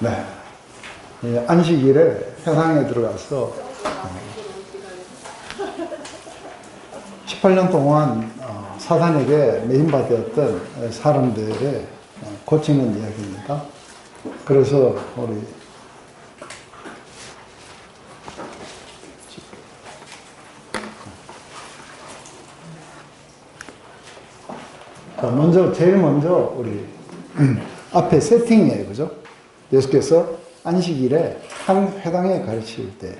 네. 안식일에 회당에 들어가서 18년 동안 사단에게 매임받았던 사람들의 고치는 이야기입니다. 그래서 우리 제일 먼저 우리 앞에 세팅이에요, 그죠? 예수께서 안식일에 한 회당에 가르칠 때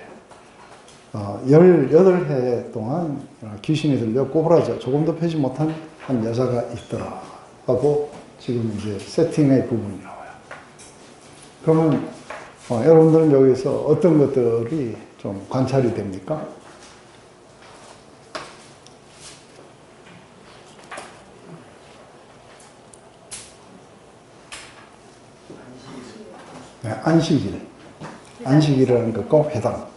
18해 동안 귀신이 들려 꼬부라져 조금도 펴지 못한 한 여자가 있더라 하고 지금 이제 세팅의 부분이 나와요. 그러면 여러분들은 여기서 어떤 것들이 좀 관찰이 됩니까? 네, 안식일이라는 거 꼭 회당.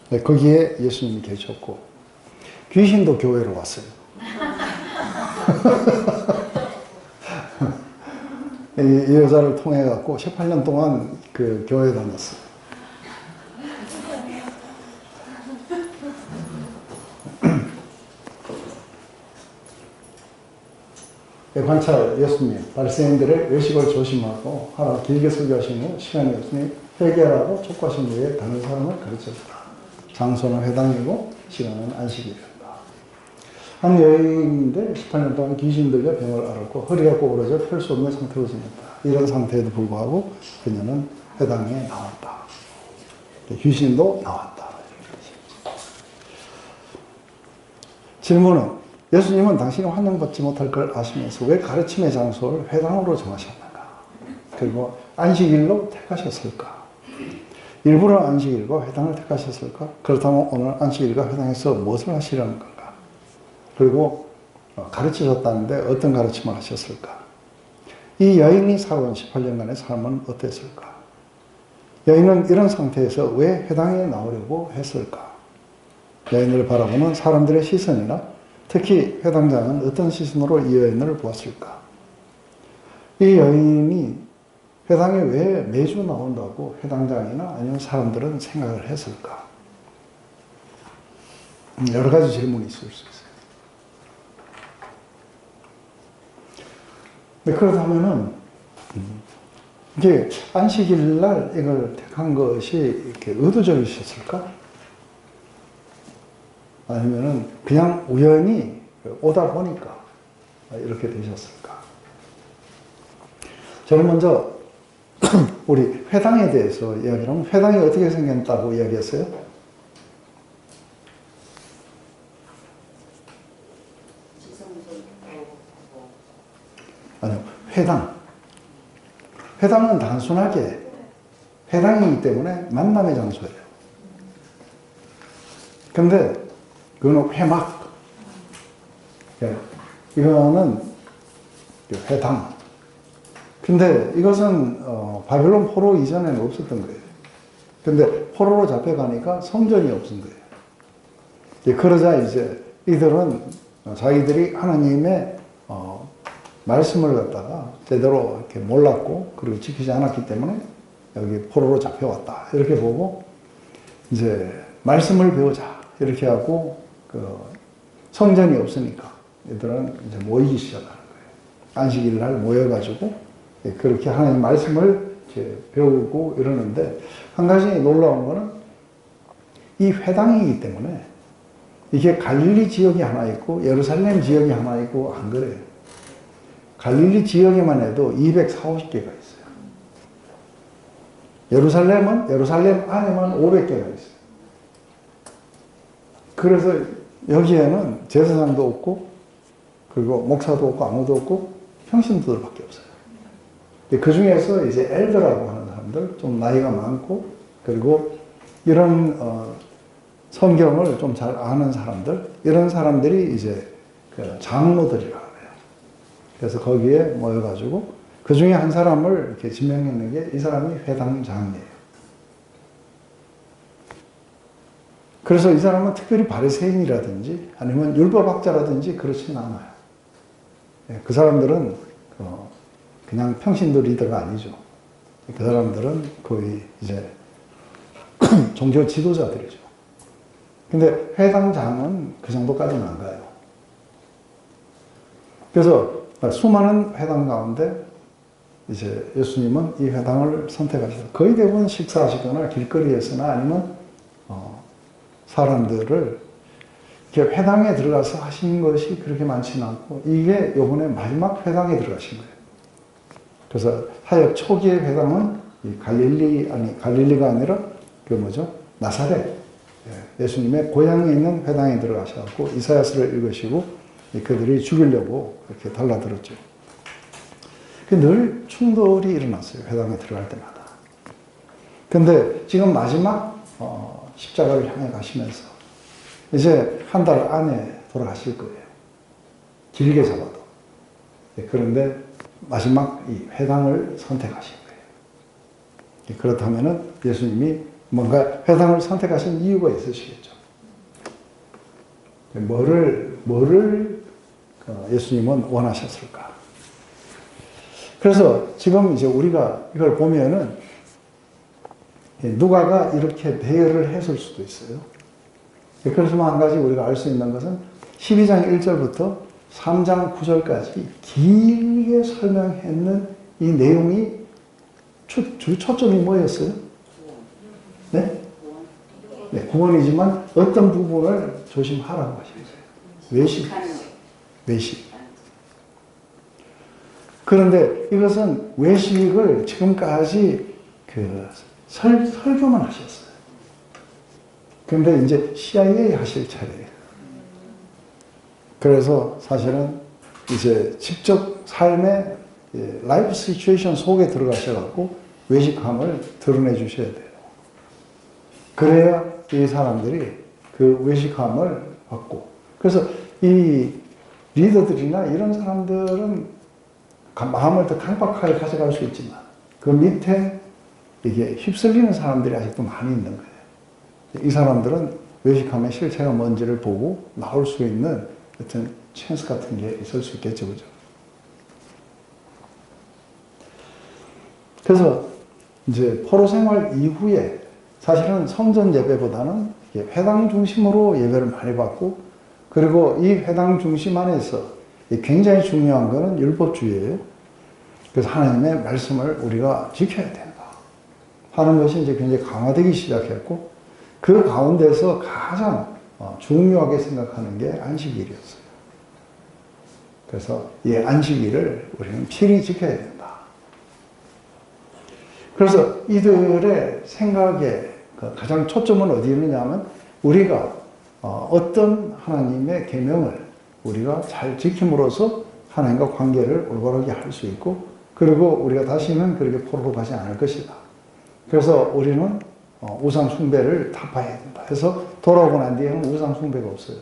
네, 거기에 예수님이 계셨고 귀신도 교회로 왔어요. 이 여자를 통해 갖고 18년 동안 그 교회 다녔어요. 관찰 예수님 바리새인들의 외식을 조심하고 하나 길게 설교하신 후 시간이 없으니 회개하라고 촉구하신 후에 다른 사람을 가르쳤다. 장소는 회당이고 시간은 안식일이었다. 한 여인인데 18년 동안 귀신 들려 병을 앓았고 허리가 꼬부러져 펼 수 없는 상태로 지냈다. 이런 상태에도 불구하고 그녀는 회당에 나왔다. 귀신도 나왔다. 질문은 예수님은 당신이 환영받지 못할 걸 아시면서 왜 가르침의 장소를 회당으로 정하셨는가? 그리고 안식일로 택하셨을까? 일부러 안식일과 회당을 택하셨을까? 그렇다면 오늘 안식일과 회당에서 무엇을 하시려는 건가? 그리고 가르치셨다는데 어떤 가르침을 하셨을까? 이 여인이 살아온 18년간의 삶은 어땠을까? 여인은 이런 상태에서 왜 회당에 나오려고 했을까? 여인을 바라보는 사람들의 시선이나 특히 회당장은 어떤 시선으로 이 여인을 보았을까? 이 여인이 회당에 왜 매주 나온다고 회당장이나 아니면 사람들은 생각을 했을까? 여러 가지 질문이 있을 수 있어요. 그렇다면은 이게 안식일 날 이걸 택한 것이 이렇게 의도적이셨을까? 아니면은 그냥 우연히 오다 보니까 이렇게 되셨을까? 저는 먼저 우리 회당에 대해서 이야기를 하면 회당이 어떻게 생겼다고 이야기했어요? 아니요, 회당. 회당은 단순하게 회당이기 때문에 만남의 장소예요. 근데 그거는 회막. 이거는 회당. 근데 이것은 바벨론 포로 이전에는 없었던 거예요. 근데 포로로 잡혀가니까 성전이 없은 거예요. 그러자 이제 이들은 자기들이 하나님의 말씀을 갖다가 제대로 이렇게 몰랐고 그리고 지키지 않았기 때문에 여기 포로로 잡혀왔다. 이렇게 보고 이제 말씀을 배우자. 이렇게 하고 성전이 없으니까 얘들은 이제 모이기 시작하는 거예요. 안식일 날 모여가지고 그렇게 하나님 말씀을 이제 배우고 이러는데 한 가지 놀라운 거는 이 회당이기 때문에 이게 갈릴리 지역이 하나 있고 예루살렘 지역이 하나 있고 안 그래요. 갈릴리 지역에만 해도 240개가 있어요. 예루살렘 안에만 500개가 있어요. 그래서 여기에는 제사장도 없고 그리고 목사도 없고 아무도 없고 평신도들밖에 없어요. 그 중에서 이제 엘더라고 하는 사람들, 좀 나이가 많고 그리고 이런 성경을 좀 잘 아는 사람들, 이런 사람들이 이제 그 장로들이라고 해요. 그래서 거기에 모여가지고 그 중에 한 사람을 이렇게 지명했는 게 이 사람이 회당장이에요. 그래서 이 사람은 특별히 바리새인이라든지 아니면 율법학자라든지 그렇지는 않아요. 그 사람들은 그냥 평신도 리더가 아니죠. 그 사람들은 거의 이제 종교 지도자들이죠. 근데 회당장은 그 정도까지는 안 가요. 그래서 수많은 회당 가운데 이제 예수님은 이 회당을 선택하셔서 거의 대부분 식사하시거나 길거리에서나 아니면 사람들을 이렇게 회당에 들어가서 하신 것이 그렇게 많지는 않고 이게 요번에 마지막 회당에 들어가신 거예요. 그래서 사역 초기의 회당은 갈릴리가 아니라 그 뭐죠? 나사렛. 예수님의 고향에 있는 회당에 들어가셔서 이사야서를 읽으시고 그들이 죽이려고 그렇게 달라들었죠. 늘 충돌이 일어났어요. 회당에 들어갈 때마다. 근데 지금 마지막 십자가를 향해 가시면서 이제 한 달 안에 돌아가실 거예요. 길게 잡아도. 그런데 마지막 이 회당을 선택하신 거예요. 그렇다면은 예수님이 뭔가 회당을 선택하신 이유가 있으시겠죠. 뭐를 예수님은 원하셨을까? 그래서 지금 이제 우리가 이걸 보면은 누가가 이렇게 배열을 했을 수도 있어요. 그래서 한 가지 우리가 알 수 있는 것은 12장 1절부터 3장 9절까지 길게 설명했는 이 내용이 주 초점이 뭐였어요? 네? 네, 구원이지만 어떤 부분을 조심하라고 하신 거예요. 외식. 그런데 이것은 외식을 지금까지 설교만 하셨어요. 그런데 이제 CIA 하실 차례예요. 그래서 사실은 이제 직접 삶의 라이프 시츄에이션 속에 들어가셔갖고 외식함을 드러내 주셔야 돼요. 그래야 이 사람들이 그 외식함을 받고, 그래서 이 리더들이나 이런 사람들은 마음을 더 강박하게 가져갈 수 있지만 그 밑에 이게 휩쓸리는 사람들이 아직도 많이 있는 거예요. 이 사람들은 외식함의 실체가 뭔지를 보고 나올 수 있는 어떤 찬스 같은 게 있을 수 있겠죠, 그죠? 그래서 이제 포로 생활 이후에 사실은 성전 예배보다는 회당 중심으로 예배를 많이 받고, 그리고 이 회당 중심 안에서 굉장히 중요한 것은 율법주의예요. 그래서 하나님의 말씀을 우리가 지켜야 된다 하는 것이 이제 굉장히 강화되기 시작했고, 그 가운데서 가장 중요하게 생각하는 게 안식일이었어요. 그래서 이 안식일을 우리는 필히 지켜야 된다. 그래서 이들의 생각에 가장 초점은 어디 있느냐 하면 우리가 어떤 하나님의 계명을 우리가 잘 지킴으로써 하나님과 관계를 올바르게 할 수 있고, 그리고 우리가 다시는 그렇게 포로로 가지 않을 것이다. 그래서 우리는 우상 숭배를 타파해야 된다 해서 돌아오고 난 뒤에는 우상 숭배가 없어요.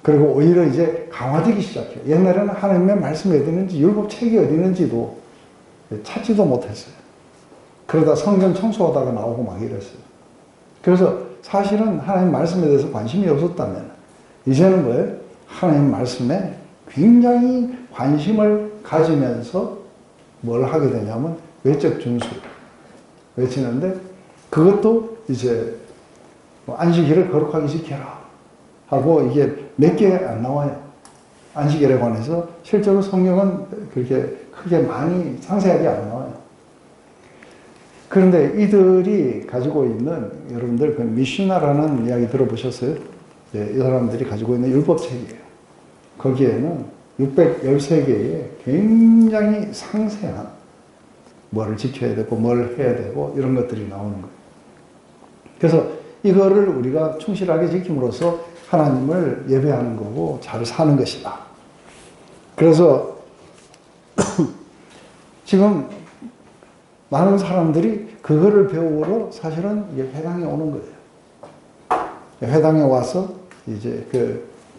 그리고 오히려 이제 강화되기 시작해요. 옛날에는 하나님의 말씀이 어디 있는지, 율법책이 어디 있는지도 찾지도 못했어요. 그러다 성전 청소하다가 나오고 막 이랬어요. 그래서 사실은 하나님 말씀에 대해서 관심이 없었다면 이제는 뭐예요? 하나님 말씀에 굉장히 관심을 가지면서 뭘 하게 되냐면 외적 준수를 외치는데, 그것도 이제 안식일을 거룩하게 지켜라 하고 이게 몇 개 안 나와요. 안식일에 관해서 실제로 성경은 그렇게 크게 많이 상세하게 안 나와요. 그런데 이들이 가지고 있는, 여러분들 그 미슈나라는 이야기 들어보셨어요? 이 사람들이 가지고 있는 율법책이에요. 거기에는 613개의 굉장히 상세한 뭐를 지켜야 되고 뭘 해야 되고 이런 것들이 나오는 거예요. 그래서 이거를 우리가 충실하게 지킴으로써 하나님을 예배하는 거고 잘 사는 것이다. 그래서 지금 많은 사람들이 그거를 배우러 사실은 회당에 오는 거예요. 회당에 와서 이제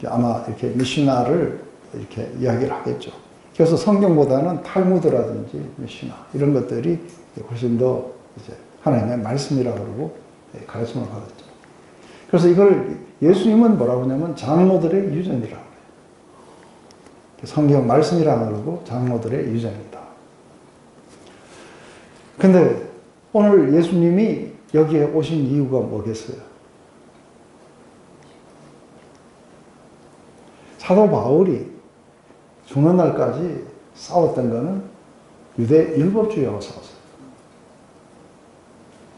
아마 이렇게 미시나를 이렇게 이야기를 하겠죠. 그래서 성경보다는 탈무드라든지 미시나 이런 것들이 훨씬 더 이제 하나님의 말씀이라고 그러고 가르침을 받았죠. 그래서 이걸 예수님은 뭐라고 하냐면 장로들의 유전이라고 해요. 성경 말씀이라고 그러고 장로들의 유전이다. 근데 오늘 예수님이 여기에 오신 이유가 뭐겠어요? 사도 바울이 죽는 날까지 싸웠던 거는 유대 율법주의하고 싸웠어요.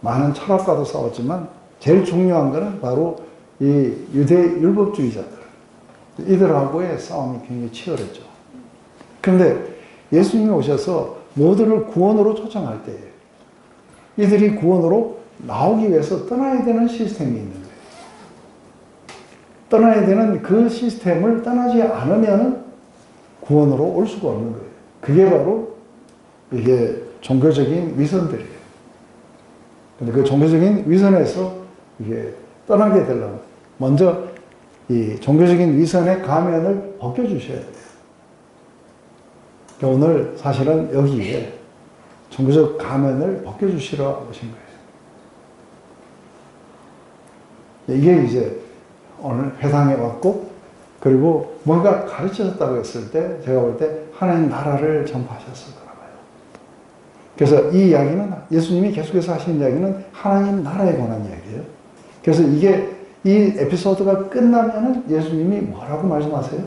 많은 철학과도 싸웠지만 제일 중요한 거는 바로 이 유대 율법주의자들, 이들하고의 싸움이 굉장히 치열했죠. 그런데 예수님이 오셔서 모두를 구원으로 초청할 때 이들이 구원으로 나오기 위해서 떠나야 되는 시스템이 있는 거예요. 떠나야 되는 그 시스템을 떠나지 않으면 구원으로 올 수가 없는 거예요. 그게 바로 이게 종교적인 위선들이에요. 근데 그 종교적인 위선에서 이게 떠나게 되려면 먼저 이 종교적인 위선의 가면을 벗겨주셔야 돼요. 그러니까 오늘 사실은 여기에 종교적 가면을 벗겨주시러 오신 거예요. 이게 이제 오늘 회당에 왔고, 그리고 뭔가 가르치셨다고 했을 때 제가 볼 때 하나님 나라를 전파하셨을 거라 봐요. 그래서 이 이야기는 예수님이 계속해서 하신 이야기는 하나님 나라에 관한 이야기예요. 그래서 이게 이 에피소드가 끝나면은 예수님이 뭐라고 말씀하세요?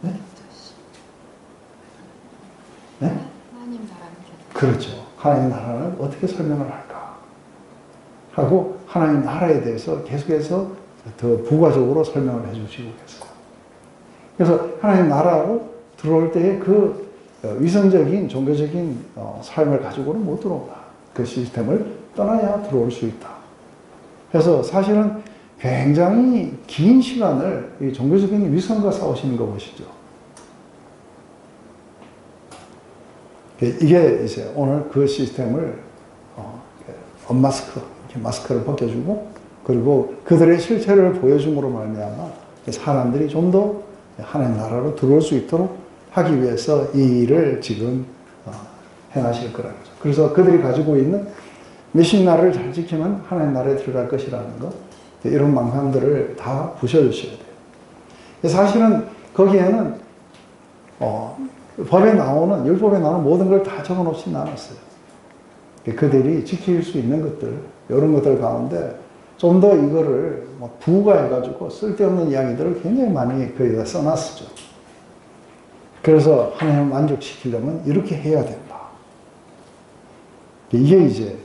네? 네? 하나님 나라는 그렇죠. 하나님 나라는 어떻게 설명을 할까? 하고 하나님 나라에 대해서 계속해서 더 부가적으로 설명을 해주시고 계세요. 그래서 하나님 나라로 들어올 때의 그 위선적인 종교적인 삶을 가지고는 못 들어온다. 그 시스템을 떠나야 들어올 수 있다. 그래서 사실은 굉장히 긴 시간을 이 종교적인 위선과 싸우시는 거 보시죠. 이게 이제 오늘 그 시스템을 마스크를 벗겨주고, 그리고 그들의 실체를 보여줌으로 말미암아 사람들이 좀 더 하나님 나라로 들어올 수 있도록 하기 위해서 이 일을 지금 행하실 거라는 거죠. 그래서 그들이 가지고 있는 미신나라를 잘 지키면 하나님 나라에 들어갈 것이라는 것, 이런 망상들을 다 부셔주셔야 돼요. 사실은 거기에는 법에 나오는, 율법에 나오는 모든 걸 다 적어 놓진 않았어요. 그들이 지킬 수 있는 것들, 이런 것들 가운데 좀 더 이거를 부가해가지고 쓸데없는 이야기들을 굉장히 많이 거기다 써놨었죠. 그래서 하나님을 만족시키려면 이렇게 해야 된다. 이게 이제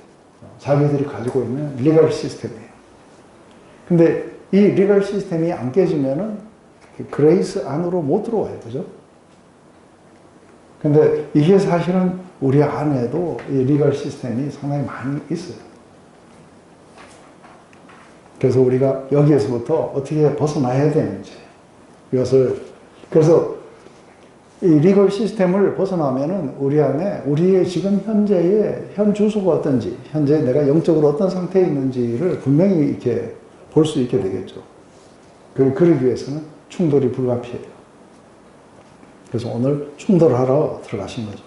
자기들이 가지고 있는 리걸 시스템이에요. 근데 이 리걸 시스템이 안 깨지면은 그레이스 안으로 못 들어와요. 그죠? 근데 이게 사실은 우리 안에도 이 리걸 시스템이 상당히 많이 있어요. 그래서 우리가 여기에서부터 어떻게 벗어나야 되는지, 그래서 이 리걸 시스템을 벗어나면은 우리 안에 우리의 지금 현재의 현 주소가 어떤지, 현재 내가 영적으로 어떤 상태에 있는지를 분명히 이렇게 볼 수 있게 되겠죠. 그러기 위해서는 충돌이 불가피해요. 그래서 오늘 충돌하러 들어가신 거죠.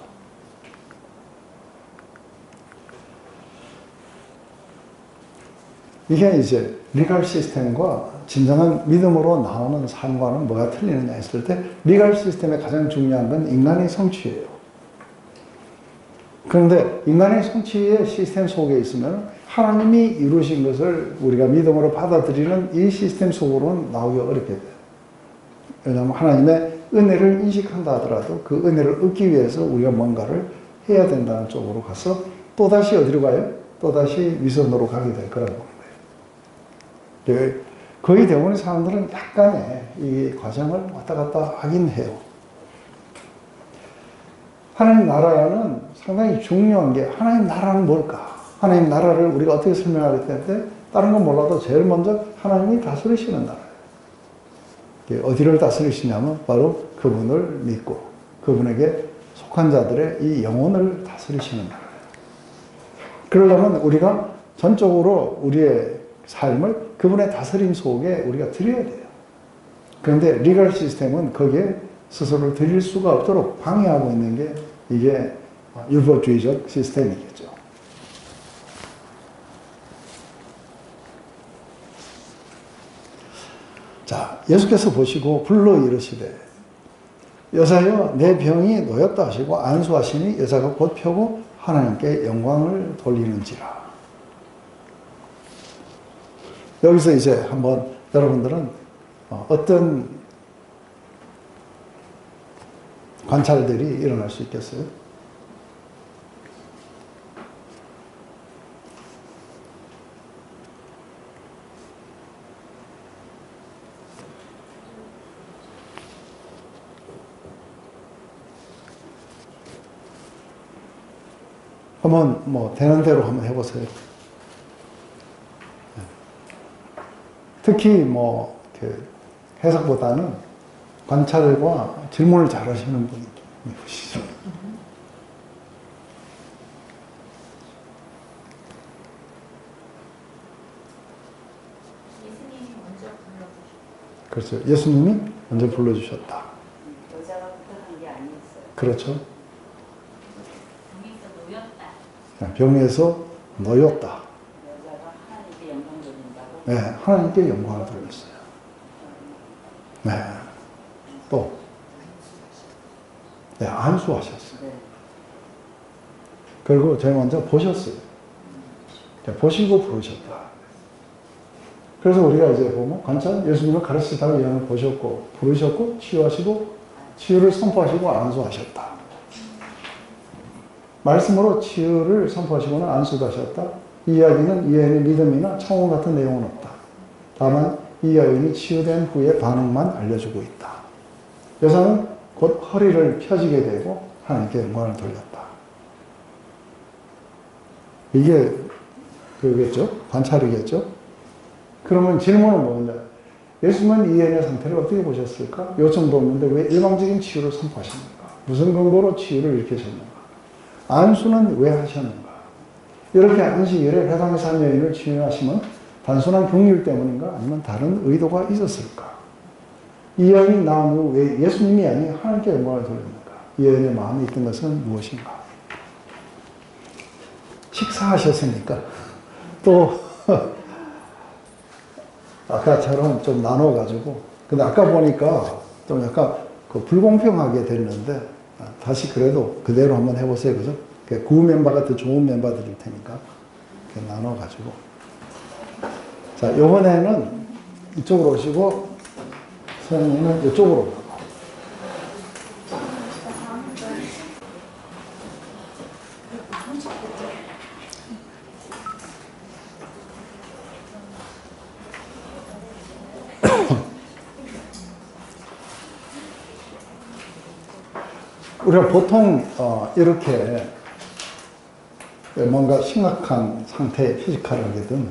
이게 이제 리갈 시스템과 진정한 믿음으로 나오는 삶과는 뭐가 틀리느냐 했을 때, 리갈 시스템의 가장 중요한 건 인간의 성취예요. 그런데 인간의 성취의 시스템 속에 있으면 하나님이 이루신 것을 우리가 믿음으로 받아들이는 이 시스템 속으로는 나오기 어렵게 돼요. 왜냐하면 하나님의 은혜를 인식한다 하더라도 그 은혜를 얻기 위해서 우리가 뭔가를 해야 된다는 쪽으로 가서 또다시 어디로 가요? 또다시 위선으로 가게 될 거라고 보는 거예요. 거의 대부분의 사람들은 약간의 이 과정을 왔다 갔다 하긴 해요. 하나님 나라는 상당히 중요한 게, 하나님 나라는 뭘까? 하나님 나라를 우리가 어떻게 설명하게 될 때, 다른 건 몰라도 제일 먼저 하나님이 다스리시는 나라예요. 어디를 다스리시냐면 바로 그분을 믿고 그분에게 속한 자들의 이 영혼을 다스리시는 나라예요. 그러려면 우리가 전적으로 우리의 삶을 그분의 다스림 속에 우리가 드려야 돼요. 그런데 리걸 시스템은 거기에 스스로를 드릴 수가 없도록 방해하고 있는 게 이게 율법주의적 시스템이겠죠. 자, 예수께서 보시고 불러 이르시되 여자여 내 병이 놓였다 하시고 안수하시니 여자가 곧 펴고 하나님께 영광을 돌리는지라. 여기서 이제 한번 여러분들은 어떤 관찰들이 일어날 수 있겠어요? 한번 뭐 되는 대로 한번 해보세요. 특히 뭐 해석보다는 관찰과 질문을 잘 하시는 분이 보시죠. 예수님이 먼저 불러주셨다. 그렇죠. 예수님이 먼저 불러주셨다. 여자가 부탁한 게 아니었어요. 그렇죠. 병에서 놓였다. 병에서 놓였다. 여자가 하나님께 영광 돌린다고? 네, 하나님께 영광을 돌렸어요. 네. 또, 네, 안수하셨어요. 네. 그리고 제일 먼저 보셨어요. 네, 보시고 부르셨다. 그래서 우리가 이제 보면 관찰, 예수님을 가르치다가 예언을 보셨고, 부르셨고, 치유하시고, 치유를 선포하시고, 안수하셨다. 말씀으로 치유를 선포하시고는 안수도 하셨다. 이 이야기는 이 여인의 믿음이나 청혼 같은 내용은 없다. 다만 이 여인이 치유된 후의 반응만 알려주고 있다. 여자는 곧 허리를 펴지게 되고 하나님께 영광을 돌렸다. 이게 그겠죠? 관찰이겠죠? 그러면 질문은 뭐냐? 예수님은 이 여인의 상태를 어떻게 보셨을까? 요청도 없는데 왜 일방적인 치유를 선포하십니까? 무슨 근거로 치유를 일으키셨는가? 안수는 왜 하셨는가? 이렇게 안식일에 회당에 산 여인을 치유하시면 단순한 긍휼 때문인가? 아니면 다른 의도가 있었을까? 이 여인이 나온 후 왜 예수님이 아닌 하나님께 영광을 돌렸는가? 이 여인의 마음에 있던 것은 무엇인가? 식사하셨으니까 또 아까처럼 좀 나눠가지고, 근데 아까 보니까 좀 약간 불공평하게 됐는데 다시 그래도 그대로 한번 해보세요. 그죠? 구 멤버가 더 좋은 멤버들일 테니까 이렇게 나눠가지고. 자, 이번에는 이쪽으로 오시고 선생님은 이쪽으로 오고. 우리가 보통 이렇게 뭔가 심각한 상태, 피지컬하게든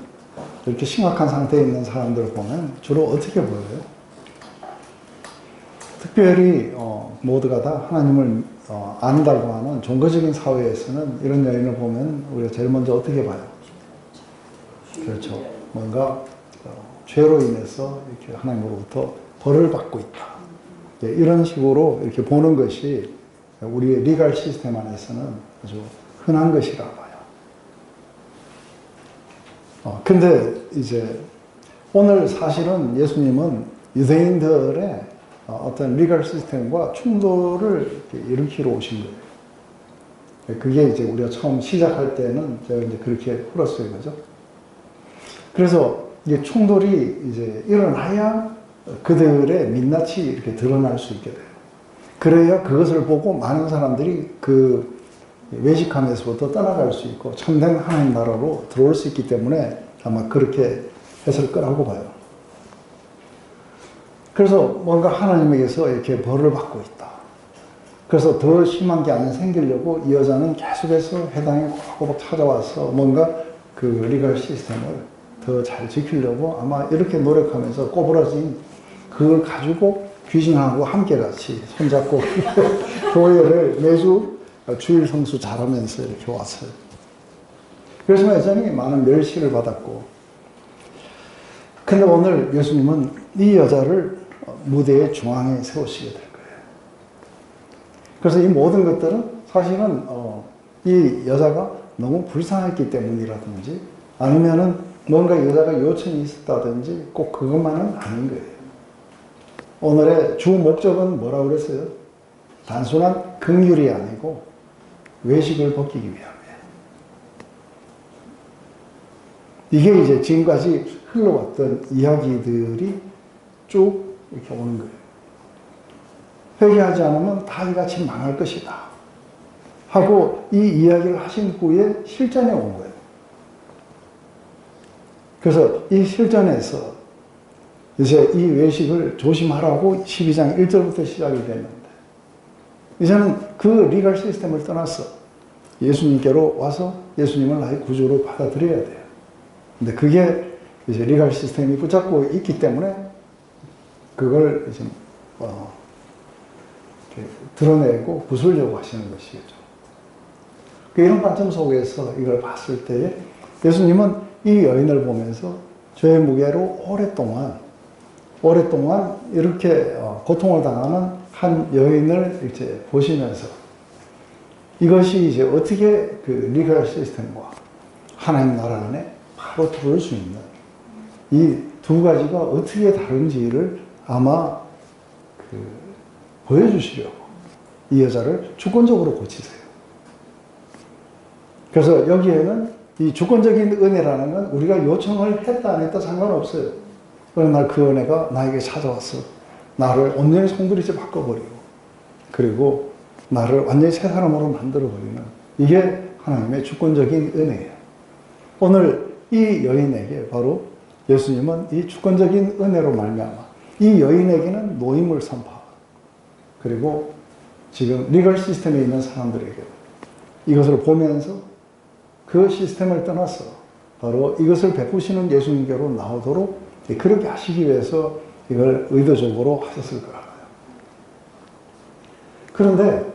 이렇게 심각한 상태에 있는 사람들을 보면 주로 어떻게 보여요? 특별히 모두가 다 하나님을 안다고 하는 종교적인 사회에서는 이런 여인을 보면 우리가 제일 먼저 어떻게 봐요? 그렇죠. 뭔가 죄로 인해서 이렇게 하나님으로부터 벌을 받고 있다. 이런 식으로 이렇게 보는 것이 우리의 리갈 시스템 안에서는 아주 흔한 것이라 봐요. 근데 이제 오늘 사실은 예수님은 유대인들의 어떤 리갈 시스템과 충돌을 일으키러 오신 거예요. 그게 이제 우리가 처음 시작할 때는 제가 이제 그렇게 풀었어요. 그죠? 그래서 이게 충돌이 이제 일어나야 그들의 민낯이 이렇게 드러날 수 있게 돼요. 그래야 그것을 보고 많은 사람들이 그 외식함에서부터 떠나갈 수 있고 참된 하나님 나라로 들어올 수 있기 때문에 아마 그렇게 했을 거라고 봐요. 그래서 뭔가 하나님에게서 이렇게 벌을 받고 있다. 그래서 더 심한 게 안 생기려고 이 여자는 계속해서 회당에 꼬박꼬박 찾아와서 뭔가 그 리갈 시스템을 더 잘 지키려고 아마 이렇게 노력하면서 꼬부라진 그걸 가지고 귀신하고 함께 같이 손잡고 교회를 매주 주일 성수 잘하면서 이렇게 왔어요. 그래서 여전히 많은 멸시를 받았고, 근데 오늘 예수님은 이 여자를 무대의 중앙에 세우시게 될 거예요. 그래서 이 모든 것들은 사실은 이 여자가 너무 불쌍했기 때문이라든지 아니면은 뭔가 여자가 요청이 있었다든지 꼭 그것만은 아닌 거예요. 오늘의 주 목적은 뭐라고 그랬어요? 단순한 긍휼이 아니고 외식을 벗기기 위함이에요. 이게 이제 지금까지 흘러왔던 이야기들이 쭉 이렇게 오는 거예요. 회개하지 않으면 다 이같이 망할 것이다 하고 이 이야기를 하신 후에 실전에 온 거예요. 그래서 이 실전에서 이제 이 외식을 조심하라고 12장 1절부터 시작이 됐는데 이제는 그 리걸 시스템을 떠나서 예수님께로 와서 예수님을 나의 구주로 받아들여야 돼요. 근데 그게 이제 리걸 시스템이 붙잡고 있기 때문에 그걸 이제 드러내고 부수려고 하시는 것이죠. 이런 관점 속에서 이걸 봤을 때 예수님은 이 여인을 보면서 죄의 무게로 오랫동안 이렇게 고통을 당하는 한 여인을 이제 보시면서 이것이 이제 어떻게 그 리걸 시스템과 하나님 나라 안에 바로 들어올 수 있는 이 두 가지가 어떻게 다른지를 아마 보여주시려고 이 여자를 주권적으로 고치세요. 그래서 여기에는 이 주권적인 은혜라는 건 우리가 요청을 했다 안 했다 상관없어요. 어느 날 그 은혜가 나에게 찾아왔어. 나를 온전히 송두리째 바꿔버리고 그리고 나를 완전히 새 사람으로 만들어버리는 이게 하나님의 주권적인 은혜예요. 오늘 이 여인에게 바로 예수님은 이 주권적인 은혜로 말미암아 이 여인에게는 노임을 선포하고 그리고 지금 리걸 시스템에 있는 사람들에게 이것을 보면서 그 시스템을 떠나서 바로 이것을 베푸시는 예수님께로 나오도록 그렇게 하시기 위해서 이걸 의도적으로 하셨을 거라고요. 그런데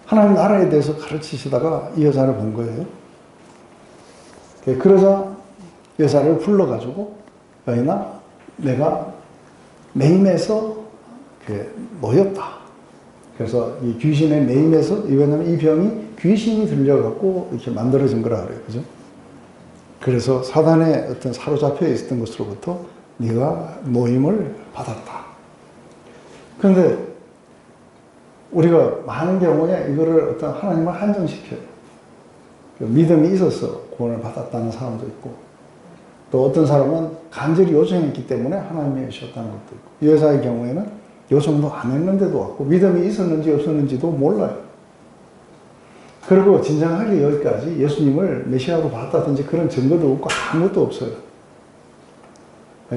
하나님 나라에 대해서 가르치시다가 이 여자를 본 거예요. 그러자 여자를 불러가지고 여인아 내가 매임에서 놓였다. 그래서 이 귀신의 매임에서 왜냐하면 이 병이 귀신이 들려갖고 이렇게 만들어진 거라 그래요. 그죠? 그래서 사단의 어떤 사로잡혀 있었던 것으로부터 네가 모임을 받았다. 그런데 우리가 많은 경우에 이거를 어떤 하나님을 한정시켜요. 믿음이 있어서 구원을 받았다는 사람도 있고 또 어떤 사람은 간절히 요청했기 때문에 하나님이 주셨다는 것도 있고 이 여자의 경우에는 요청도 안 했는데도 왔고 믿음이 있었는지 없었는지도 몰라요. 그리고 진정하게 여기까지 예수님을 메시아로 받았다든지 그런 증거도 없고 아무것도 없어요.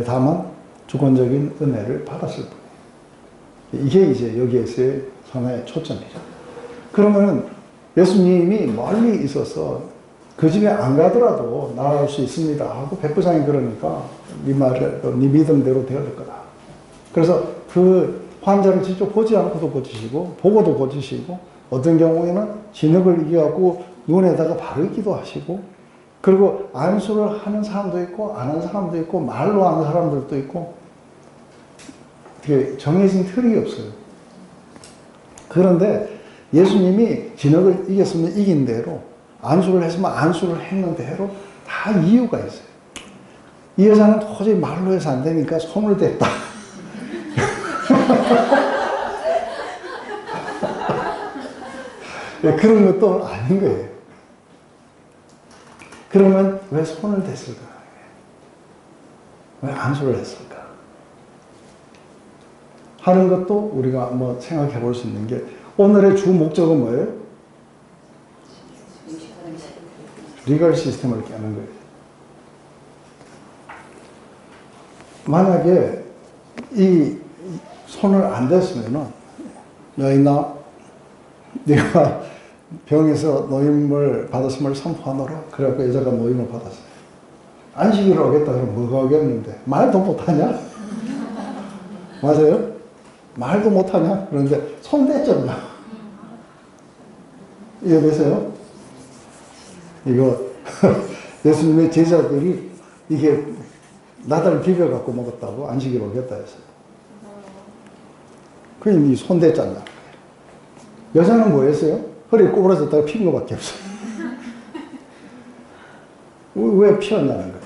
다만 주권적인 은혜를 받았을 뿐이에요. 이게 이제 여기에서의 하나의 초점이죠. 그러면 예수님이 멀리 있어서 그 집에 안 가더라도 나아갈 수 있습니다 하고 백부장이 그러니까 네 말을 네 믿음대로 되어질 거다. 그래서 그 환자를 직접 보지 않고도 고치시고 보고도 고치시고 어떤 경우에는 진흙을 이겨갖고 눈에다가 바르기도 하시고 그리고 안수를 하는 사람도 있고 안 하는 사람도 있고 말로 하는 사람들도 있고 되게 정해진 틀이 없어요. 그런데 예수님이 진흙을 이겼으면 이긴 대로 안수를 했으면 안수를 했는 대로 다 이유가 있어요. 이 여자는 도저히 말로 해서 안 되니까 손을 댔다. 그런 것도 아닌 거예요. 그러면 왜 손을 댔을까? 왜 안수를 했을까? 하는 것도 우리가 한번 생각해 볼 수 있는 게 오늘의 주 목적은 뭐예요? 리걸 시스템을 깨는 거예요. 만약에 이 손을 안 댔으면은 여인아 네가 병에서 노임을 받았음을 선포하노라. 그래갖고 여자가 노임을 받았어요. 안식일을 오겠다 그러면 뭐가 오겠는데 말도 못하냐? 맞아요? 말도 못하냐? 그런데 손 댔잖아. 이해되세요? 이거 예수님의 제자들이 이게 나다를 비벼갖고 먹었다고 안식일 오겠다 했어요. 그냥 이 손 댔잖아. 여자는 뭐 했어요? 허리에 꼬부라졌다가 피는 것밖에 없어요. 왜 피었냐는 거예요.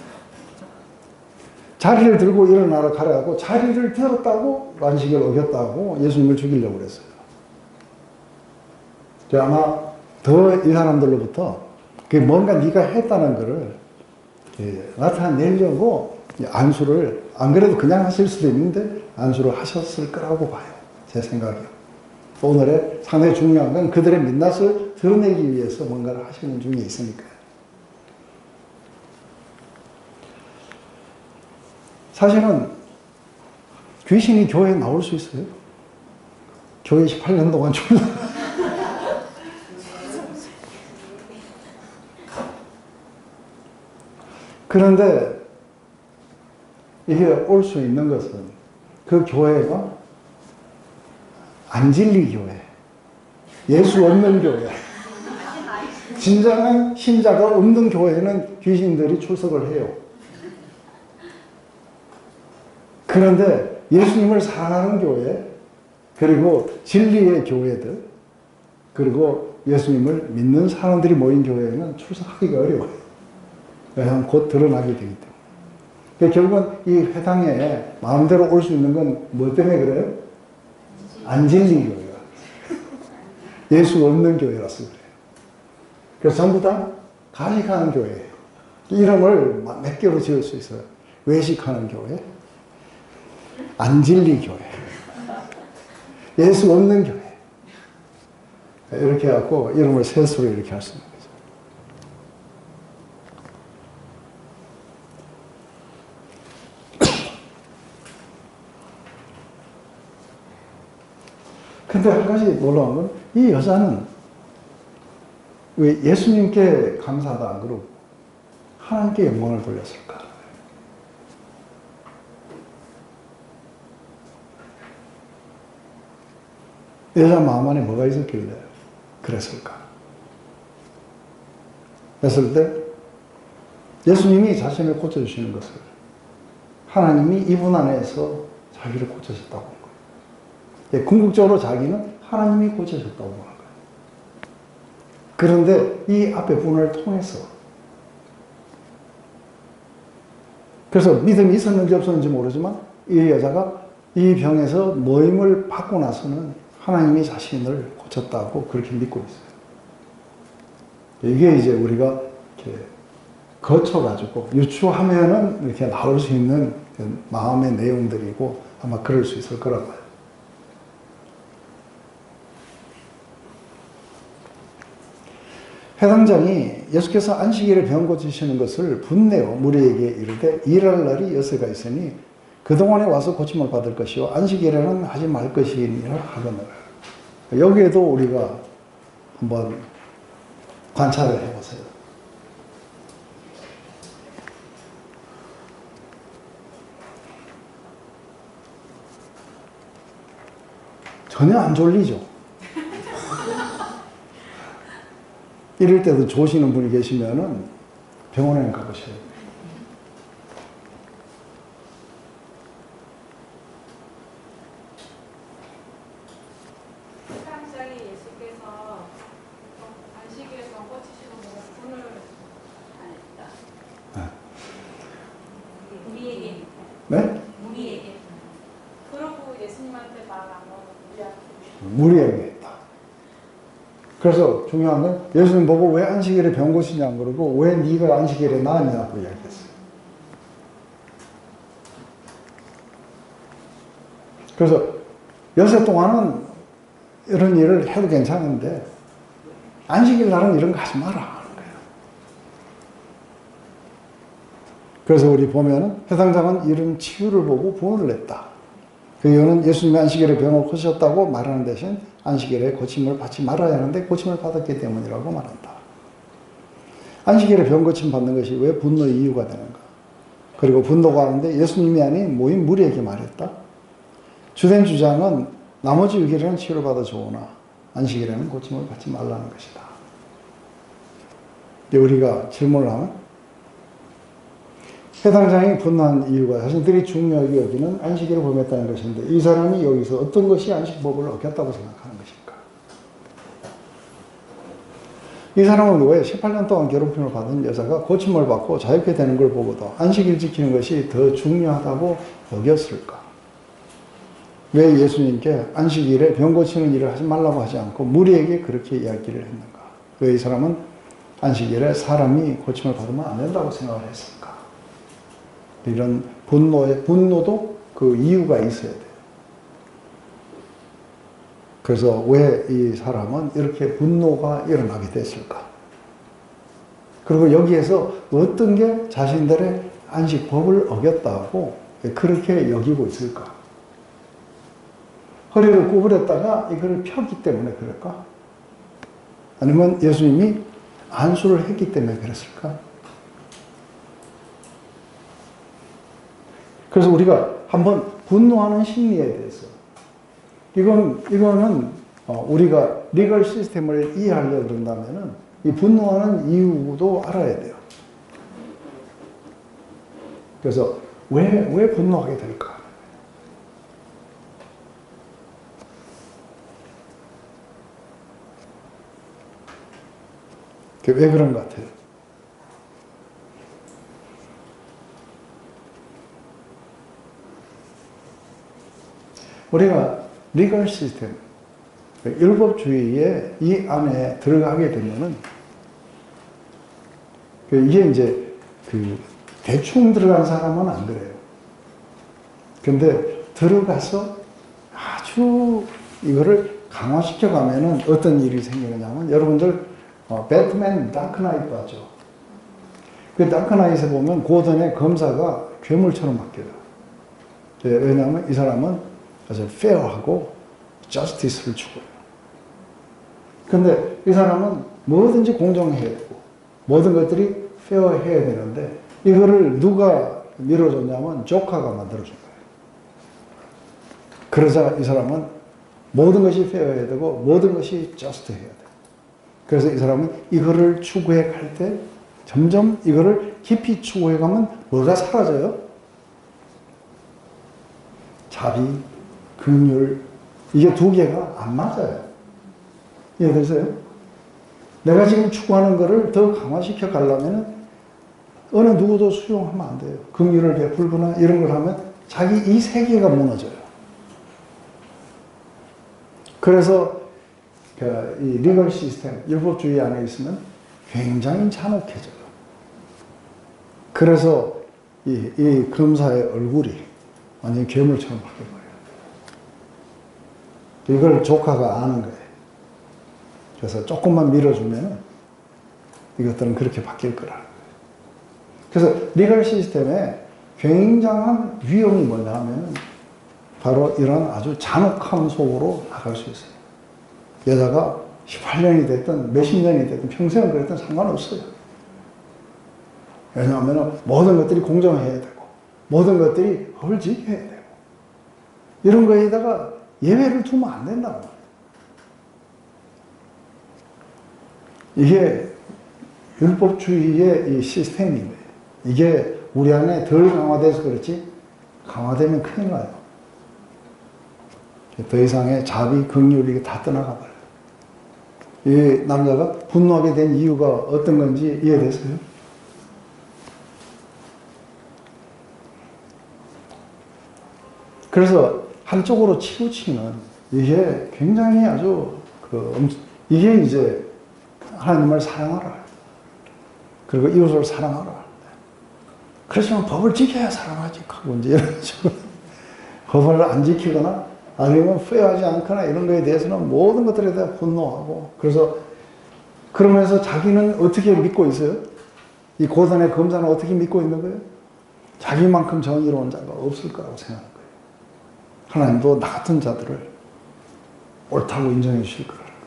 자리를 들고 일어나라 가라고 자리를 들었다고 안식일 오겠다고 예수님을 죽이려고 그랬어요. 아마 더 이 사람들로부터 그 뭔가 네가 했다는 거를 나타내려고 안수를, 안 그래도 그냥 하실 수도 있는데 안수를 하셨을 거라고 봐요. 제 생각에. 오늘의 상당히 중요한 건 그들의 민낯을 드러내기 위해서 뭔가를 하시는 중에 있으니까요. 사실은 귀신이 교회에 나올 수 있어요. 교회 18년 동안 좀 그런데 이게 올 수 있는 것은 그 교회가 안진리 교회, 예수 없는 교회, 진정한 신자가 없는 교회는 귀신들이 출석을 해요. 그런데 예수님을 사랑하는 교회, 그리고 진리의 교회들, 그리고 예수님을 믿는 사람들이 모인 교회에는 출석하기가 어려워요. 왜냐하면 곧 드러나게 되기 때문에. 그러니까 결국은 이 회당에 마음대로 올 수 있는 건 뭐 때문에 그래요? 안진리 교회가. 예수 없는 교회라서 그래요. 그래서 전부 다 가식하는 교회예요. 이름을 몇 개로 지을 수 있어요. 외식하는 교회, 안진리 교회, 예수 없는 교회. 이렇게 해갖고 이름을 셋으로 이렇게 할 수 있는 거죠. 근데 한 가지 놀라운 건 이 여자는 왜 예수님께 감사하다 안 그러고 하나님께 영광을 돌렸을까? 여자 마음 안에 뭐가 있었길래 그랬을까? 그랬을 때 예수님이 자신을 고쳐주시는 것을 하나님이 이분 안에서 자기를 고쳐줬다고 한 거예요. 궁극적으로 자기는 하나님이 고쳐줬다고 하는 거예요. 그런데 이 앞에 분을 통해서 그래서 믿음이 있었는지 없었는지 모르지만 이 여자가 이 병에서 모임을 받고 나서는 하나님이 자신을 고쳤다고 그렇게 믿고 있어요. 이게 이제 우리가 이렇게 거쳐가지고 유추하면은 이렇게 나올 수 있는 마음의 내용들이고 아마 그럴 수 있을 거라고 봐요. 회당장이 예수께서 안식일에 병 고치시는 것을 분내어 무리에게 이르되 일할 날이 여서가 있으니 그동안에 와서 고침을 받을 것이요 안식일에는 하지 말 것이니라 하거늘. 여기에도 우리가 한번 관찰을 해보세요. 전혀 안 졸리죠. 이럴 때도 조시는 분이 계시면은 병원에 가보셔야 돼요. 회당장이 예수께서 안식일에 병 고치시는 분을 안 했다. 우리에게 네? 우리에게 그러고 예수님한테 말 안 하고 우리한테 무리에게 했다. 그래서 중요한 건 예수님 보고 왜 안식일에 병 고치냐 안 그러고 왜 네가 안식일에 나았냐고 이야기했어요. 그래서 여세 동안은 이런 일을 해도 괜찮은데 안식일 날은 이런 거 하지 마라 하는 거예요. 그래서 우리 보면은 회당장은 이런 치유를 보고 분을 냈다. 그 이유는 예수님이 안식일에 병을 고치셨다고 말하는 대신 안식일에 고침을 받지 말아야 하는데 고침을 받았기 때문이라고 말한다. 안식일에 병 고침 받는 것이 왜 분노의 이유가 되는가? 그리고 분노가 하는데 예수님이 아닌 모인 무리에게 말했다. 주된 주장은 나머지 6일에는 치유를 받아 좋으나 안식일에는 고침을 받지 말라는 것이다. 우리가 질문을 하면 회당장이 분노한 이유가 자신들이 중요하게 여기는 안식일을 범했다는 것인데 이 사람이 여기서 어떤 것이 안식법을 어겼다고 생각하는 것일까? 이 사람은 왜 18년 동안 괴롭힘을 받은 여자가 고침을 받고 자유케 되는 걸 보고도 안식일 지키는 것이 더 중요하다고 여겼을까? 왜 예수님께 안식일에 병 고치는 일을 하지 말라고 하지 않고 무리에게 그렇게 이야기를 했는가? 왜 이 사람은 안식일에 사람이 고침을 받으면 안 된다고 생각을 했을까? 이런 분노도 그 이유가 있어야 돼요. 그래서 왜 이 사람은 이렇게 분노가 일어나게 됐을까? 그리고 여기에서 어떤 게 자신들의 안식법을 어겼다고 그렇게 여기고 있을까? 허리를 구부렸다가 이걸 펴기 때문에 그럴까? 아니면 예수님이 안수를 했기 때문에 그랬을까? 그래서 우리가 한번 분노하는 심리에 대해서 이거는 우리가 리걸 시스템을 이해하려고 그런다면은 이 분노하는 이유도 알아야 돼요. 그래서 왜 분노하게 될까? 왜 그런 것 같아요? 우리가 리걸 시스템, 율법주의의 이 안에 들어가게 되면은 이게 이제 대충 들어간 사람은 안 그래요. 근데 들어가서 아주 이거를 강화시켜 가면은 어떤 일이 생기느냐면 여러분들 배트맨 다크나이트 봤죠? 그 다크나이트에 보면 고든의 검사가 괴물처럼 바뀌어요. 왜냐하면 이 사람은 아주 페어하고 저스티스를 추구해요. 근데 이 사람은 뭐든지 공정해야 되고 모든 것들이 페어해야 되는데 이거를 누가 밀어줬냐면 조카가 만들어준 거예요. 그러자 이 사람은 모든 것이 페어해야 되고 모든 것이 저스트해야 돼요. 그래서 이 사람은 이거를 추구해 갈 때 점점 이거를 깊이 추구해 가면 뭐가 사라져요? 자비, 긍휼, 이게 두 개가 안 맞아요. 이해되세요? 내가 지금 추구하는 거를 더 강화시켜 가려면 어느 누구도 수용하면 안 돼요. 긍휼을 베풀거나 이런 걸 하면 자기 이 세계가 무너져요. 그래서 이 리걸 시스템, 율법주의 안에 있으면 굉장히 잔혹해져요. 그래서 이 검사의 얼굴이 완전히 괴물처럼 바뀌어버려요. 이걸 조카가 아는 거예요. 그래서 조금만 밀어주면 이것들은 그렇게 바뀔 거라는 거예요. 그래서 리걸 시스템에 굉장한 위험이 뭐냐 하면 바로 이런 아주 잔혹함 속으로 나갈 수 있어요. 여자가 18년이 됐든 몇십 년이 됐든 평생을 그랬든 상관없어요. 왜냐하면 모든 것들이 공정해야 되고 모든 것들이 법을 지켜야 되고 이런 거에다가 예외를 두면 안 된다고. 이게 율법주의의 이 시스템인데 이게 우리 안에 덜 강화돼서 그렇지 강화되면 큰일 나요. 더 이상의 자비, 긍휼 이게 다 떠나가 버려요. 이 남자가 분노하게 된 이유가 어떤 건지 이해되세요? 그래서 한쪽으로 치우치는 이게 굉장히 아주 이게 이제 하나님을 사랑하라. 그리고 이웃을 사랑하라. 그렇지만 법을 지켜야 사랑하지. 하고 이제 이런 식으로 법을 안 지키거나 아니면 페어하지 않거나 이런 거에 대해서는 모든 것들에 대해 분노하고 그러면서 자기는 어떻게 믿고 있어요? 이 고단의 검사는 어떻게 믿고 있는 거예요? 자기만큼 정의로운 자가 없을 거라고 생각하는 거예요. 하나님도 나 같은 자들을 옳다고 인정해 주실 거라는 거예요.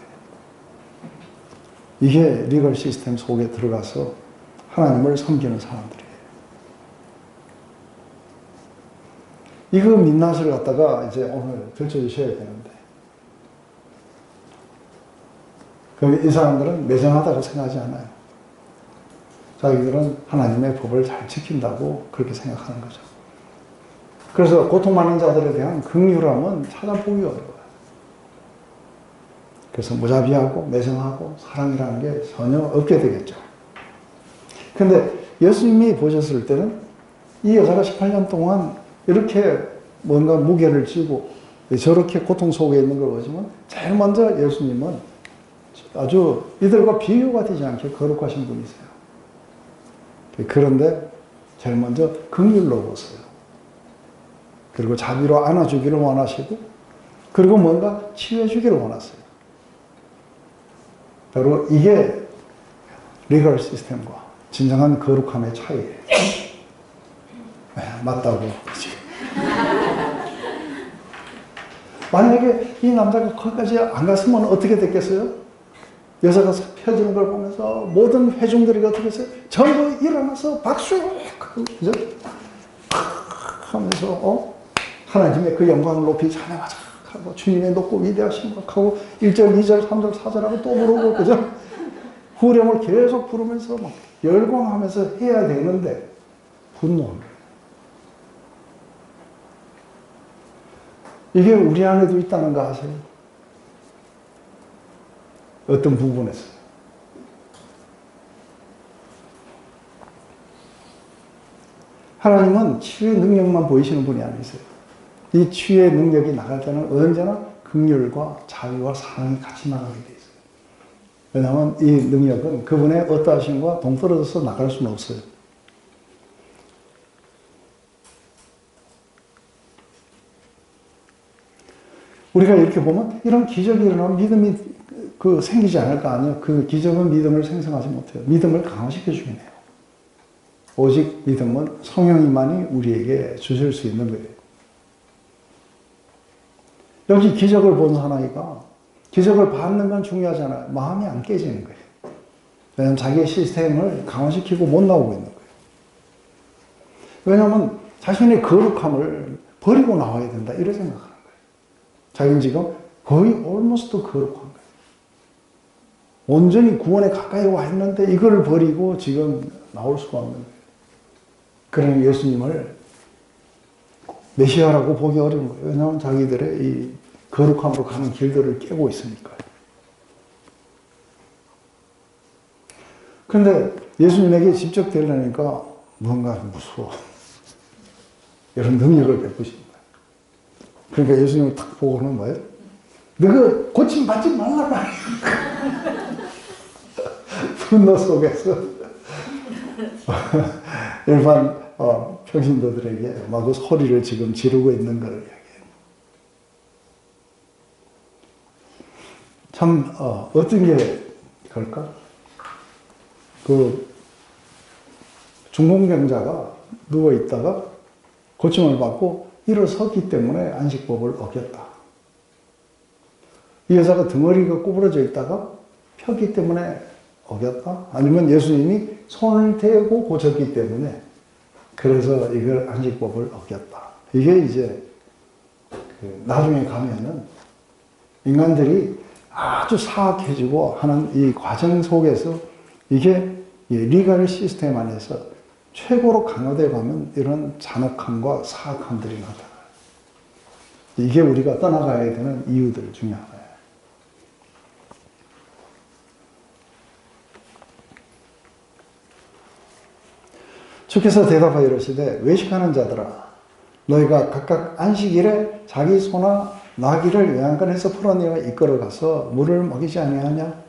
이게 리걸 시스템 속에 들어가서 하나님을 섬기는 사람들이에요. 이거 민낯을 갖다가 이제 오늘 들춰주셔야 되는데 그럼 이 사람들은 매정하다고 생각하지 않아요. 자기들은 하나님의 법을 잘 지킨다고 그렇게 생각하는 거죠. 그래서 고통받는 자들에 대한 긍휼함은 찾아보기 어려워요. 그래서 무자비하고 매정하고 사랑이라는 게 전혀 없게 되겠죠. 근데 예수님이 보셨을 때는 이 여자가 18년 동안 이렇게 뭔가 무게를 지고 저렇게 고통 속에 있는 걸 보시면 제일 먼저 예수님은 아주 이들과 비교가 되지 않게 거룩하신 분이세요. 그런데 제일 먼저 긍휼로 보세요. 그리고 자비로 안아주기를 원하시고 그리고 뭔가 치유해주기를 원하세요. 바로 이게 리걸 시스템과 진정한 거룩함의 차이예요. 맞다고. 만약에 이 남자가 거기까지 안 갔으면 어떻게 됐겠어요? 여자가 펴지는 걸 보면서 모든 회중들이 어떻게 했어요? 전부 일어나서 박수! 그죠? 하면서 하나님의 그 영광을 높이 찬양하자 하고 주님의 높고 위대하신 것 하고 1절, 2절, 3절, 4절하고 또 부르고 그죠? 후렴을 계속 부르면서 막 열광하면서 해야 되는데 분노합니다. 이게 우리 안에도 있다는 거 아세요? 어떤 부분에서. 하나님은 치유의 능력만 보이시는 분이 아니세요. 이 치유의 능력이 나갈 때는 언제나 긍휼과 자비와 사랑이 같이 나가게 돼 있어요. 왜냐하면 이 능력은 그분의 어떠하심과 동떨어져서 나갈 수는 없어요. 우리가 이렇게 보면 이런 기적이 일어나면 믿음이 생기지 않을 거 아니에요. 그 기적은 믿음을 생성하지 못해요. 믿음을 강화시켜 주긴 해요. 오직 믿음은 성령님만이 우리에게 주실 수 있는 거예요. 여기 기적을 본 사나이가 기적을 받는 건 중요하잖아요. 마음이 안 깨지는 거예요. 왜냐하면 자기의 시스템을 강화시키고 못 나오고 있는 거예요. 왜냐하면 자신의 거룩함을 버리고 나와야 된다 이런 생각하는 거예요. 자기는 지금 거의 almost 거룩한 거예요. 온전히 구원에 가까이 와 있는데 이걸 버리고 지금 나올 수가 없는 거예요. 그러니 예수님을 메시아라고 보기 어려운 거예요. 왜냐하면 자기들의 이 거룩함으로 가는 길들을 깨고 있으니까요. 그런데 예수님에게 직접 되려니까 뭔가 무서워. 이런 능력을 베푸신 거예요. 그러니까 예수님을 딱 보고는 뭐예요? 너가 고침 받지 말라 말이야. 분노 속에서 일반 평신도들에게 막 소리를 지금 지르고 있는 걸 이야기해요. 참 어떤 게 그럴까? 그 중풍병자가 누워 있다가 고침을 받고 일어섰기 때문에 안식법을 어겼다. 이 여자가 덩어리가 구부러져 있다가 폈기 때문에 어겼다? 아니면 예수님이 손을 대고 고쳤기 때문에 그래서 이걸 안식법을 어겼다. 이게 이제 나중에 가면은 인간들이 아주 사악해지고 하는 이 과정 속에서 이게 리갈 시스템 안에서 최고로 강화되어 가면 이런 잔혹함과 사악함들이 나타나요. 이게 우리가 떠나가야 되는 이유들 중에 하나예요. 주께서 대답하여 이르시되 외식하는 자들아 너희가 각각 안식일에 자기 소나 나귀를 외양간에서 풀어내어 이끌어가서 물을 먹이지 아니하냐?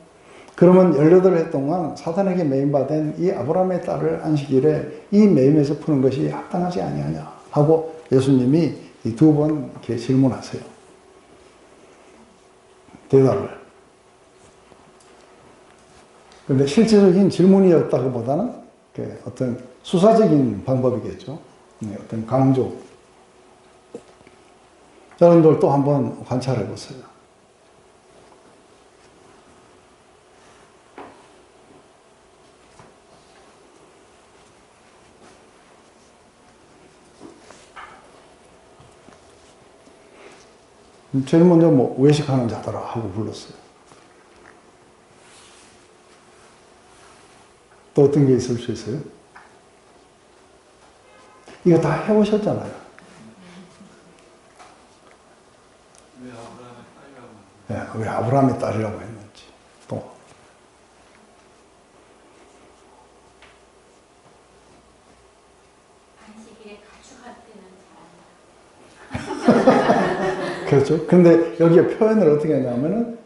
그러면 18해 동안 사탄에게 매임받은 이 아브라함의 딸을 안식일에 이 매임에서 푸는 것이 합당하지 아니하냐? 하고 예수님이 이 2번 이렇게 질문하세요. 대답을. 그런데 실제적인 질문이었다기보다는 어떤 수사적인 방법이겠죠. 어떤 강조. 여러분들 또 한번 관찰해 보세요. 제일 먼저 외식하는 자들아 하고 불렀어요. 또 어떤 게 있을 수 있어요? 이거 다 해오셨잖아요. 왜 아브라함의 딸이라고 했는지. 또. 안식일에 가축할 때는 잘한다. 그렇죠. 근데 여기에 표현을 어떻게 하냐면은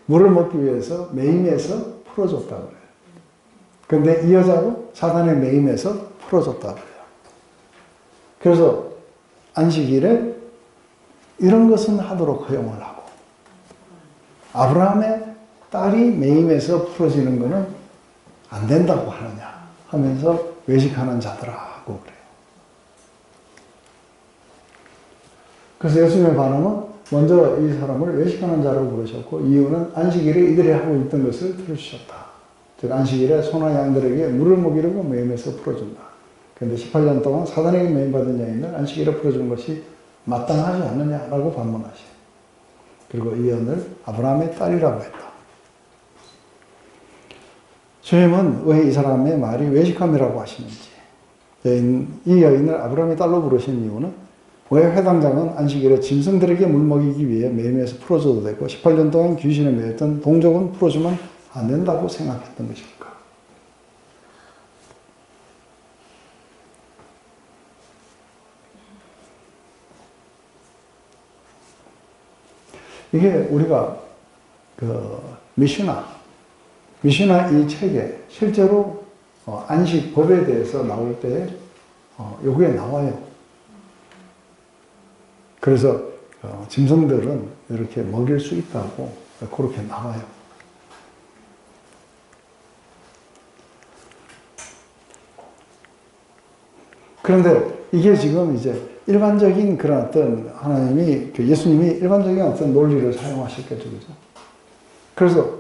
물을 먹기 위해서 매임에서 풀어줬다 그래요. 근데 이 여자도 사단의 매임에서 풀어줬다 그래요. 그래서 안식일에 이런 것은 하도록 허용을 하고 아브라함의 딸이 매임에서 풀어지는 것은 안 된다고 하느냐 하면서 외식하는 자들하고 그래요. 그래서 예수님의 반응은 먼저 이 사람을 외식하는 자로 부르셨고 이유는 안식일에 이들이 하고 있던 것을 들어주셨다. 즉 안식일에 소나 양들에게 물을 먹이려고 매임에서 풀어준다. 그런데 18년 동안 사단에게 매임받은 자인을 안식일에 풀어주는 것이 마땅하지 않느냐라고 반문하시요. 그리고 이 여인을 아브라함의 딸이라고 했다. 주님은 왜 이 사람의 말이 외식함이라고 하시는지, 이 여인을 아브라함의 딸로 부르신 이유는 왜 회당장은 안식일에 짐승들에게 물 먹이기 위해 매임에서 풀어줘도 되고 18년 동안 귀신에 매였던 동족은 풀어주면 안 된다고 생각했던 것입니까? 이게 우리가 미슈나 이 책에 실제로 안식법에 대해서 나올 때 요게 나와요. 그래서 짐승들은 이렇게 먹일 수 있다고 그렇게 나와요. 그런데 이게 지금 이제 일반적인 그런 어떤 하나님이, 예수님이 일반적인 어떤 논리를 사용하셨겠죠. 그죠? 그래서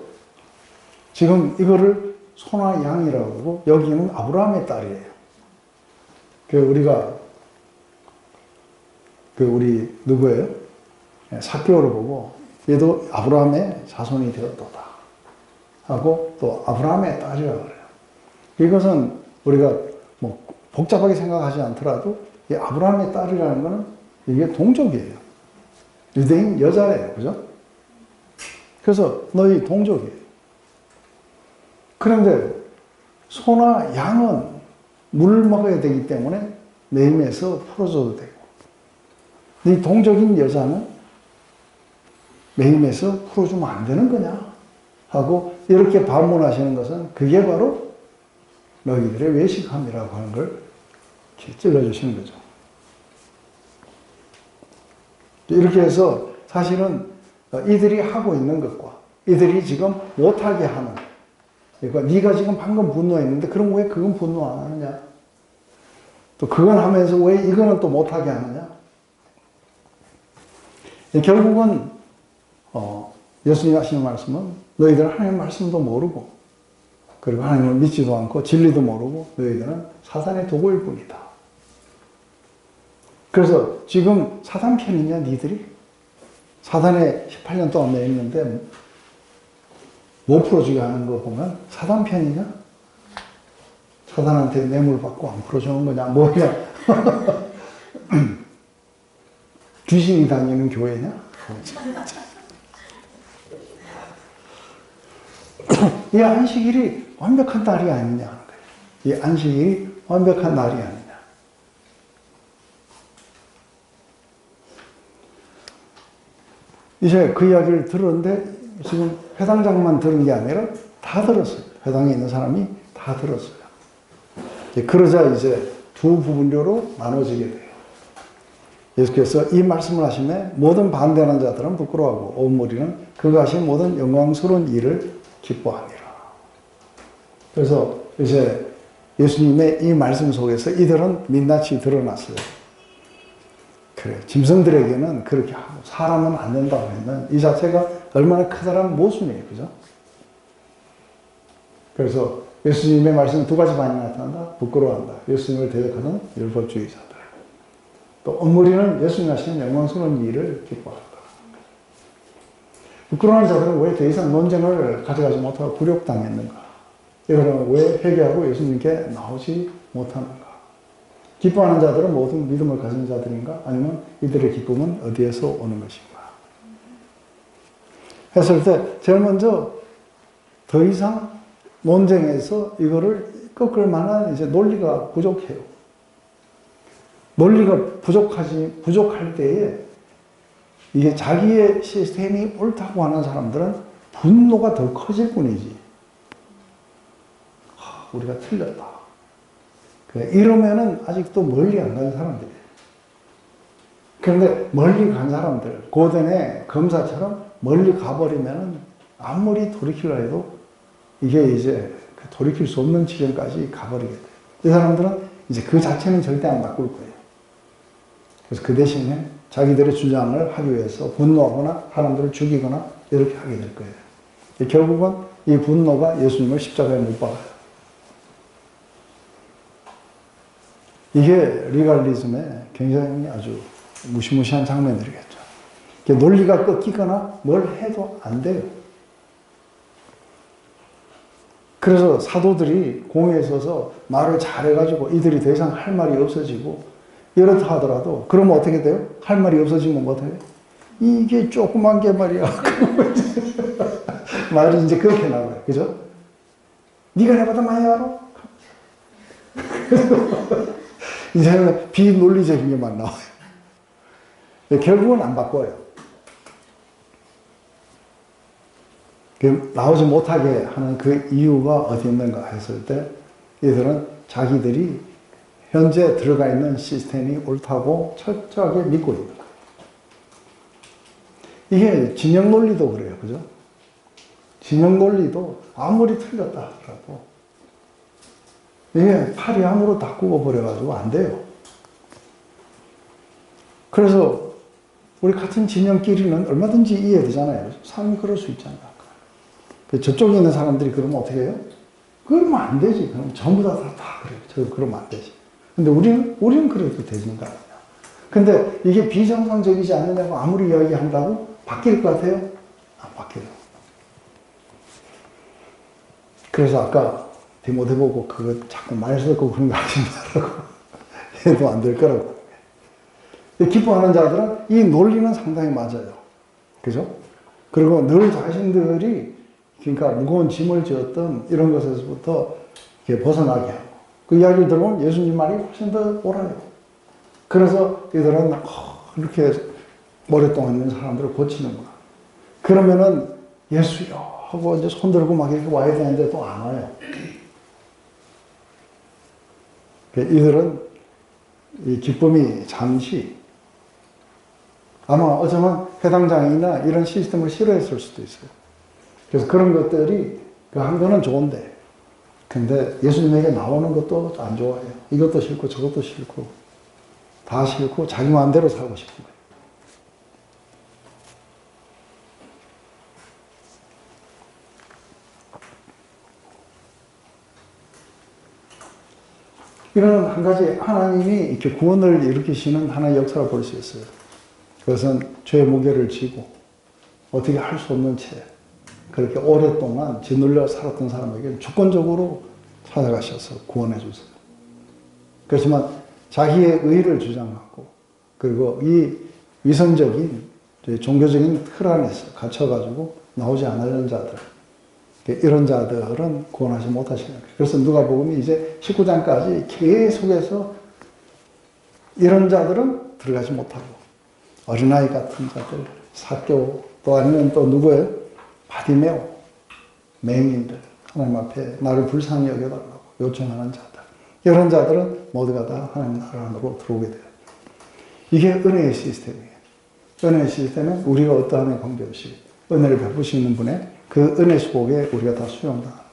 지금 이거를 소나 양이라고 하고 여기는 아브라함의 딸이에요. 우리가 우리 누구예요? 삭개오를 보고 얘도 아브라함의 자손이 되었도다 하고 또 아브라함의 딸이라고 그래요. 이것은 우리가 뭐 복잡하게 생각하지 않더라도 이 아브라함의 딸이라는 것은 이게 동족이에요. 유대인 여자예요. 그죠? 그래서 너희 동족이에요. 그런데 소나 양은 물 먹어야 되기 때문에 매임에서 풀어줘도 되고 네 동족인 여자는 매임에서 풀어주면 안 되는 거냐 하고 이렇게 반문하시는 것은 그게 바로 너희들의 외식함이라고 하는 걸 찔러주시는 거죠. 이렇게 해서 사실은 이들이 하고 있는 것과 이들이 지금 못하게 하는, 그러니까 네가 지금 방금 분노했는데 그럼 왜 그건 분노 안 하느냐, 또 그건 하면서 왜 이거는 또 못하게 하느냐. 결국은 예수님 하시는 말씀은 너희들은 하나님의 말씀도 모르고 그리고 하나님을 믿지도 않고 진리도 모르고 너희들은 사단의 도구일 뿐이다. 그래서 지금 사단 편이냐 니들이? 사단에 18년 동안 매였는데 못 풀어주게 하는 거 보면 사단 편이냐? 사단한테 뇌물 받고 안 풀어주는 거냐? 뭐냐? 귀신이 다니는 교회냐? 이 안식일이 완벽한 날이 아니냐 하는 거예요. 이 안식일이 완벽한 날이 아니냐. 이제 그 이야기를 들었는데 지금 회당장만 들은 게 아니라 다 들었어요. 회당에 있는 사람이 다 들었어요. 그러자 이제 두 부분류로 나눠지게 돼요. 예수께서 이 말씀을 하시며 모든 반대하는 자들은 부끄러워하고 온 무리는 그가 하신 모든 영광스러운 일을 기뻐하니라. 그래서 이제 예수님의 이 말씀 속에서 이들은 민낯이 드러났어요. 그래, 짐승들에게는 그렇게 하고 사람은 안 된다고 했는 이 자체가 얼마나 크다라는 모순이에요. 그죠? 그래서 예수님의 말씀은 두 가지 반이 나타난다. 부끄러워한다. 예수님을 대적하는 율법주의자들. 또 온무리는 예수님 하시는 영광스러운 일을 기뻐한다. 부끄러워하는 자들은 왜 더 이상 논쟁을 가져가지 못하고 굴욕당했는가? 이들은 왜 회개하고 예수님께 나오지 못하는가? 기뻐하는 자들은 모든 믿음을 가진 자들인가? 아니면 이들의 기쁨은 어디에서 오는 것인가? 했을 때 제일 먼저 더 이상 논쟁에서 이거를 꺾을 만한 이제 논리가 부족해요. 논리가 부족할 때에 이게 자기의 시스템이 옳다고 하는 사람들은 분노가 더 커질 뿐이지. 우리가 틀렸다. 이러면은 아직도 멀리 안 간 사람들이에요. 그런데 멀리 간 사람들, 고전의 검사처럼 멀리 가버리면은 아무리 돌이키려 해도 이게 이제 돌이킬 수 없는 지경까지 가버리게 돼요. 이 사람들은 이제 그 자체는 절대 안 바꿀 거예요. 그래서 그 대신에 자기들의 주장을 하기 위해서 분노하거나 사람들을 죽이거나 이렇게 하게 될 거예요. 결국은 이 분노가 예수님을 십자가에 못 박아요. 이게 리갈리즘의 굉장히 아주 무시무시한 장면들이겠죠. 논리가 꺾이거나 뭘 해도 안 돼요. 그래서 사도들이 공회에 서서 말을 잘해가지고 이들이 더 이상 할 말이 없어지고 이렇다 하더라도 그러면 어떻게 돼요? 할 말이 없어지면 뭐 돼요? 이게 조그만 게 말이야. 말이 이제 그렇게 나와요. 그죠? 네가 내보다 많이 알아? 이제는 비논리적인 게만 나와요. 결국은 안 바꿔요. 나오지 못하게 하는 그 이유가 어디 있는가 했을 때 이들은 자기들이 현재 들어가 있는 시스템이 옳다고 철저하게 믿고 있는 거예요. 이게 진영 논리도 그래요. 그죠? 진영 논리도 아무리 틀렸다 하더라도 이게 팔이 암으로 다 굽어버려가지고 안 돼요. 그래서 우리 같은 진영끼리는 얼마든지 이해되잖아요. 사람이 그럴 수 있잖아요. 저쪽에 있는 사람들이 그러면 어떻게 해요? 그러면 안 되지. 그럼 전부 다 그래요. 저 그러면 안 되지. 근데 우리는 그래도 되는 거 아니야. 근데 이게 비정상적이지 않느냐고 아무리 이야기한다고 바뀔 것 같아요? 안 바뀌어요. 그래서 아까 디모데 보고 그거 자꾸 말 섞고 그런 거 하지 말라고 해도 안 될 거라고. 기뻐하는 자들은 이 논리는 상당히 맞아요. 그죠? 그리고 늘 자신들이 그러니까 무거운 짐을 지었던 이런 것에서부터 이렇게 벗어나게 하고 그 이야기를 들으면 예수님 말이 훨씬 더 옳아요. 그래서 이들은 이렇게 오랫동안 있는 사람들을 고치는구나. 그러면은 예수요 하고 이제 손 들고 막 이렇게 와야 되는데 또 안 와요. 이들은 이 기쁨이 잠시 아마 어쩌면 해당장이나 이런 시스템을 싫어했을 수도 있어요. 그래서 그런 것들이 한 거는 좋은데 근데 예수님에게 나오는 것도 안 좋아해요. 이것도 싫고 저것도 싫고 다 싫고 자기 마음대로 살고 싶은 거예요. 이런 한 가지 하나님이 이렇게 구원을 일으키시는 하나의 역사를 볼 수 있어요. 그것은 죄의 무게를 지고 어떻게 할 수 없는 채 그렇게 오랫동안 짓눌려 살았던 사람에게 주권적으로 찾아가셔서 구원해 주세요. 그렇지만 자기의 의를 주장하고 그리고 이 위선적인 종교적인 틀 안에서 갇혀가지고 나오지 않으려는 자들 이런 자들은 구원하지 못하시는 거예요. 그래서 누가복음이 이제 19장까지 계속해서 이런 자들은 들어가지 못하고 어린아이 같은 자들, 사교 또 아니면 또 누구예요? 바디메오, 맹인들, 하나님 앞에 나를 불쌍히 여겨달라고 요청하는 자들. 이런 자들은 모두가 다 하나님 나라 안으로 들어오게 돼요. 이게 은혜의 시스템이에요. 은혜의 시스템은 우리가 어떠함에 관계없이 은혜를 베푸시는 분의 그 은혜 속에 우리가 다 수용당하는 거예요.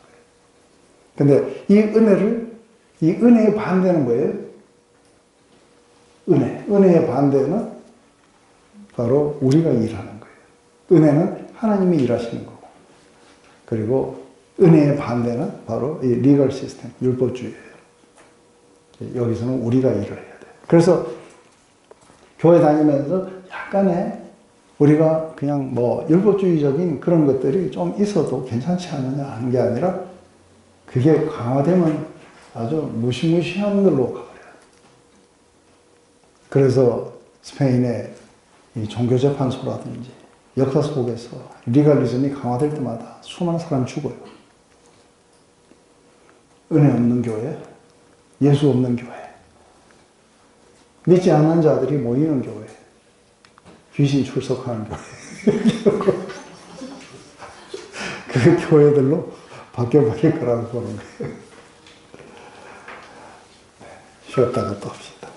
근데 이 은혜의 반대는 뭐예요? 은혜의 반대는 바로 우리가 일하는 거예요. 은혜는 하나님이 일하시는 거고. 그리고 은혜의 반대는 바로 이 리걸 시스템, 율법주의예요. 여기서는 우리가 일을 해야 돼요. 그래서 교회 다니면서 약간의 우리가 그냥 뭐 율법주의적인 그런 것들이 좀 있어도 괜찮지 않느냐 하는 게 아니라 그게 강화되면 아주 무시무시한 걸로 가버려요. 그래서 스페인의 이 종교재판소라든지 역사 속에서 리갈리즘이 강화될 때마다 수많은 사람이 죽어요. 은혜 없는 교회, 예수 없는 교회, 믿지 않는 자들이 모이는 교회, 귀신 출석하는 교회. 그 교회들로 바뀌어버릴 거라고 보는 거예요. 쉬었다가 또 합시다.